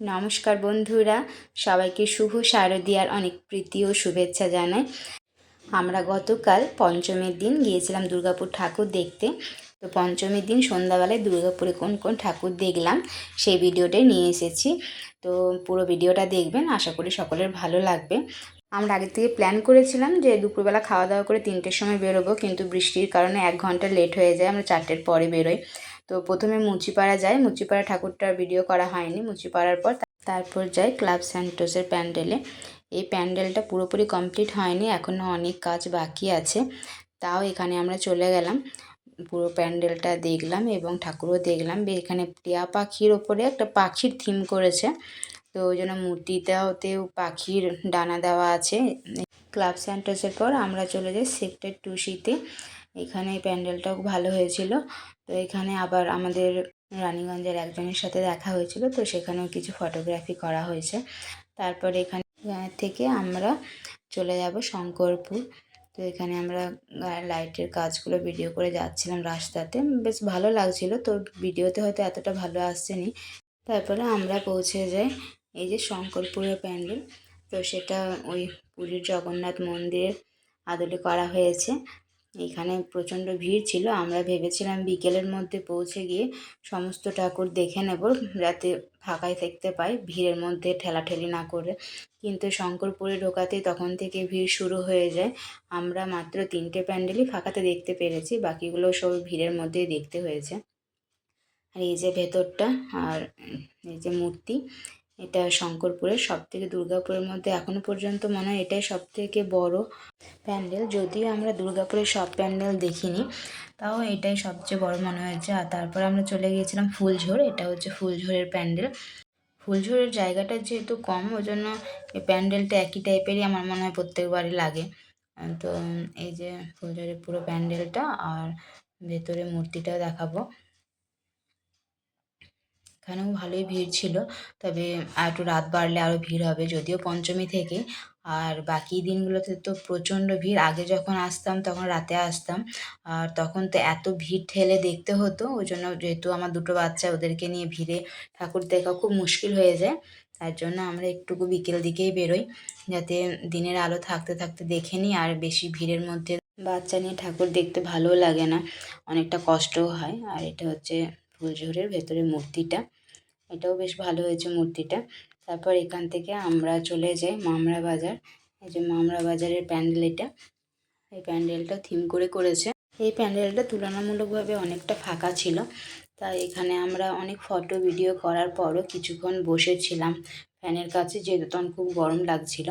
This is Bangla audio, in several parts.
নমস্কার বন্ধুরা, সবাইকে শুভ শারদীয়ার অনেক প্রীতি ও শুভেচ্ছা জানাই। আমরা গতকাল পঞ্চমীর দিন গিয়েছিলাম দুর্গাপুর ঠাকুর দেখতে। তো পঞ্চমীর দিন সন্ধ্যাবেলায় দুর্গাপুরে কোন কোন ঠাকুর দেখলাম সেই ভিডিওটাই নিয়ে এসেছি। তো পুরো ভিডিওটা দেখবেন, আশা করি সকলের ভালো লাগবে। আমরা আগে থেকে প্ল্যান করেছিলাম যে দুপুরবেলা খাওয়া দাওয়া করে 3টের সময় বেরোবো, কিন্তু বৃষ্টির কারণে 1 ঘন্টা লেট হয়ে যায়, আমরা 4টের পরে বেরোই। তো প্রথমে মুচিপাড়া যাই, মুচিপাড়া ঠাকুরটার ভিডিও করা হয়নি। মুচিপাড়ার পর তারপর যাই ক্লাব স্যান্টোসের প্যান্ডেলে। এই প্যান্ডেলটা পুরোপুরি কমপ্লিট হয়নি, এখনও অনেক কাজ বাকি আছে। তাও এখানে আমরা চলে গেলাম, পুরো প্যান্ডেলটা দেখলাম এবং ঠাকুরও দেখলাম। এখানে টিয়া পাখির ওপরে একটা পাখির থিম করেছে, তো ওই জন্য মূর্তিটাতেও পাখির ডানা দেওয়া আছে। ক্লাব স্যান্টোসের পর আমরা চলে যাই সেক্টর 2C-তে। এখানে প্যান্ডেলটাও ভালো হয়েছিল। তো এখানে আবার আমাদের রানীগঞ্জের একজনের সাথে দেখা হয়েছিল, তো সেখানেও কিছু ফটোগ্রাফি করা হয়েছে। তারপর এখানে থেকে আমরা চলে যাব শঙ্করপুর। তো এখানে আমরা লাইটের কাজগুলো ভিডিও করে যাচ্ছিলাম রাস্তাতে, বেশ ভালো লাগছিল। তো ভিডিওতে হয়তো এতটা ভালো আসছেনি। তারপরে আমরা পৌঁছে যাই এই যে শঙ্করপুরের প্যান্ডেল। তো সেটা ওই পুরীর জগন্নাথ মন্দিরের আদলে করা হয়েছে। এখানে প্রচণ্ড ভিড় ছিল। আমরা ভেবেছিলাম বিকেলের মধ্যে পৌঁছে গিয়ে সমস্ত ঠাকুর দেখে নেব, যাতে ফাঁকায় থাকতে পাই, ভিড়ের মধ্যে ঠেলাঠেলি না করে। কিন্তু শঙ্করপুরে ঢোকাতেই তখন থেকে ভিড় শুরু হয়ে যায়। আমরা মাত্র 3টে প্যান্ডেলই ফাঁকাতে দেখতে পেরেছি, বাকিগুলো সব ভিড়ের মধ্যেই দেখতে হয়েছে। আর এই যে ভেতরটা, আর এই যে মূর্তি, এটা শঙ্করপুরের সবথেকে, দুর্গাপুরের মধ্যে এখনো পর্যন্ত মনে হয় এটাই সবথেকে বড় প্যান্ডেল। যদিও আমরা দুর্গাপুরের সব প্যান্ডেল দেখিনি, তাও এটাই সবচেয়ে বড় মনে হয়েছে। আর তারপর আমরা চলে গিয়েছিলাম ফুলঝোর। এটা হচ্ছে ফুলঝোরের প্যান্ডেল। ফুলঝোরের জায়গাটা যেহেতু কম, ওই জন্য এই প্যান্ডেলটা একই টাইপেরই আমার মনে হয় প্রত্যেকবারই লাগে। তো এই যে ফুলঝোরের পুরো প্যান্ডেলটা, আর ভেতরে মূর্তিটা দেখাবো। এখানেও ভালোই ভিড় ছিল, তবে আর একটু রাত বাড়লে আরও ভিড় হবে, যদিও পঞ্চমী থেকে। আর বাকি দিনগুলোতে তো প্রচণ্ড ভিড়। আগে যখন আসতাম তখন রাতে আসতাম, আর তখন তো এত ভিড় ঠেলে দেখতে হতো। ওই জন্য, যেহেতু আমার 2টো বাচ্চা, ওদেরকে নিয়ে ভিড়ে ঠাকুর দেখা খুব মুশকিল হয়ে যায়। তার জন্য আমরা একটুকু বিকেল দিকেই বেরোই, যাতে দিনের আলো থাকতে থাকতে দেখে নিই। আর বেশি ভিড়ের মধ্যে বাচ্চা নিয়ে ঠাকুর দেখতে ভালোও লাগে না, অনেকটা কষ্টও হয়। আর এটা হচ্ছে ফুলঝোরের ভেতরে মূর্তিটা, এটাও বেশ ভালো হয়েছে মূর্তিটা। তারপর এখান থেকে আমরা চলে যাই মামরা বাজার। এই যে মামরা বাজারের প্যান্ডেল এটা, এই প্যান্ডেলটা থিম করে করেছে। এই প্যান্ডেলটা তুলনামূলকভাবে অনেকটা ফাঁকা ছিল, তাই এখানে আমরা অনেক ফটো ভিডিও করার পরও কিছুক্ষণ বসেছিলাম ফ্যানের কাছে, যেহেতু তখন খুব গরম লাগছিল।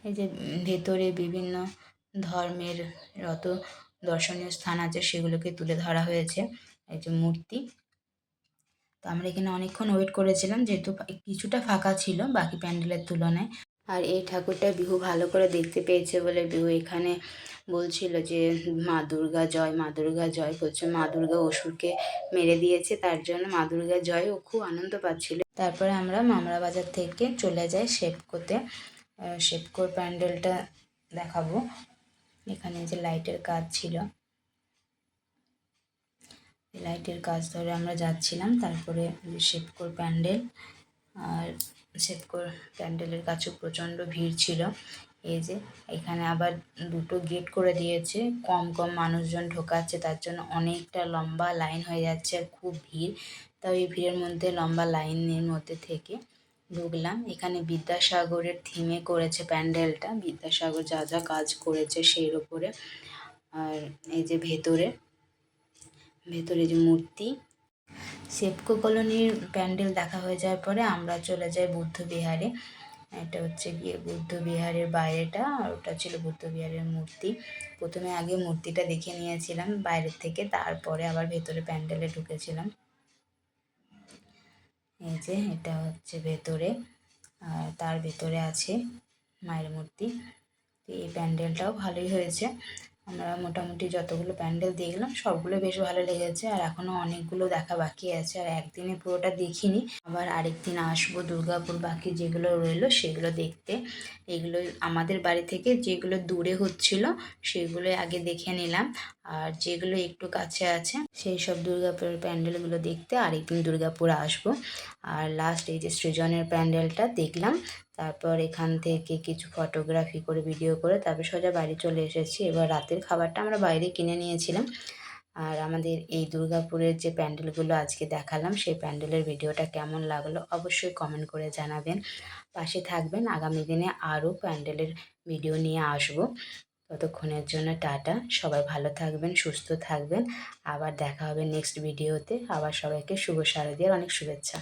এই যে ভেতরে বিভিন্ন ধর্মের যত দর্শনীয় স্থান আছে সেগুলোকে তুলে ধরা হয়েছে। এই যে মূর্তি। তো আমরা এখানে অনেকক্ষণ ওয়েট করেছিলাম, যেহেতু কিছুটা ফাঁকা ছিল বাকি প্যান্ডেলের তুলনায়। আর এই ঠাকুরটা বিহু ভালো করে দেখতে পেয়েছে বলে বিহু এখানে বলছিল যে মা দুর্গা জয়, মা দুর্গা জয়। বলছে মা দুর্গা অসুরকে মেরে দিয়েছে, তার জন্য মা দুর্গা জয়। ও খুব আনন্দ পাচ্ছিল। তারপরে আমরা মামরা বাজার থেকে চলে যাই শেপকোতে। শেপকোর প্যান্ডেলটা দেখাবো। এখানে যে লাইটের কাজ ছিল, লাইটের কাজ ধরে আমরা যাচ্ছিলাম। তারপরে শেপকোর প্যান্ডেল, আর শেপকোর প্যান্ডেলের কাছেও প্রচণ্ড ভিড় ছিল। এই যে এখানে আবার 2টো গেট করে দিয়েছে, কম কম মানুষজন ঢোকাচ্ছে, তার জন্য অনেকটা লম্বা লাইন হয়ে যাচ্ছে আর খুব ভিড়। তাও এই ভিড়ের মধ্যে লম্বা লাইনের মধ্যে থেকে ঢুকলাম। এখানে বিদ্যাসাগরের থিমে করেছে প্যান্ডেলটা, বিদ্যাসাগর যা যা কাজ করেছে সেই ওপরে। আর এই যে ভেতরে যে মূর্তি। শেপকো কলোনির প্যান্ডেল দেখা হয়ে যাওয়ার পরে আমরা চলে যাই বুদ্ধবিহারে। এটা হচ্ছে গিয়ে বুদ্ধবিহারের বাইরেটা, আর ওটা ছিল বুদ্ধবিহারের মূর্তি। প্রথমে আগে মূর্তিটা দেখে নিয়েছিলাম বাইরের থেকে, তারপরে আবার ভেতরে প্যান্ডেলে ঢুকেছিলাম। এই যে এটা হচ্ছে ভেতরে, আর তার ভেতরে আছে মায়ের মূর্তি। এই প্যান্ডেলটাও ভালোই হয়েছে। আমরা মোটামুটি যতগুলো প্যান্ডেল দেখলাম সবগুলো বেশ ভালো লেগেছে, আর এখনও অনেকগুলো দেখা বাকি আছে, আর একদিনে পুরোটা দেখিনি। আবার আরেকদিন আসবো দুর্গাপুর, বাকি যেগুলো রইলো সেগুলো দেখতে। এগুলো আমাদের বাড়ি থেকে যেগুলো দূরে হচ্ছিল সেগুলো আগে দেখে নিলাম, আর যেগুলো একটু কাছে আছে সেই সব দুর্গাপুরের প্যান্ডেলগুলো দেখতে আরেকদিন দুর্গাপুর আসবো। আর লাস্ট এই যে সৃজনের প্যান্ডেলটা দেখলাম, তারপর এখান থেকে কিছু ফটোগ্রাফি করে ভিডিও করে তারপর সোজা বাড়ি চলে এসেছি। এবার রাতের খাবারটা আমরা বাইরে কিনে নিয়েছিলাম। আর আমাদের এই দুর্গাপুরের যে প্যান্ডেলগুলো আজকে দেখালাম সেই প্যান্ডেলের ভিডিওটা কেমন লাগলো অবশ্যই কমেন্ট করে জানাবেন। পাশে থাকবেন, আগামী দিনে আরও প্যান্ডেলের ভিডিও নিয়ে আসবো। ততক্ষণের জন্য টাটা, সবাই ভালো থাকবেন, সুস্থ থাকবেন। আবার দেখা হবে নেক্সট ভিডিওতে। আবার সবাইকে শুভ শারদীয়ার অনেক শুভেচ্ছা।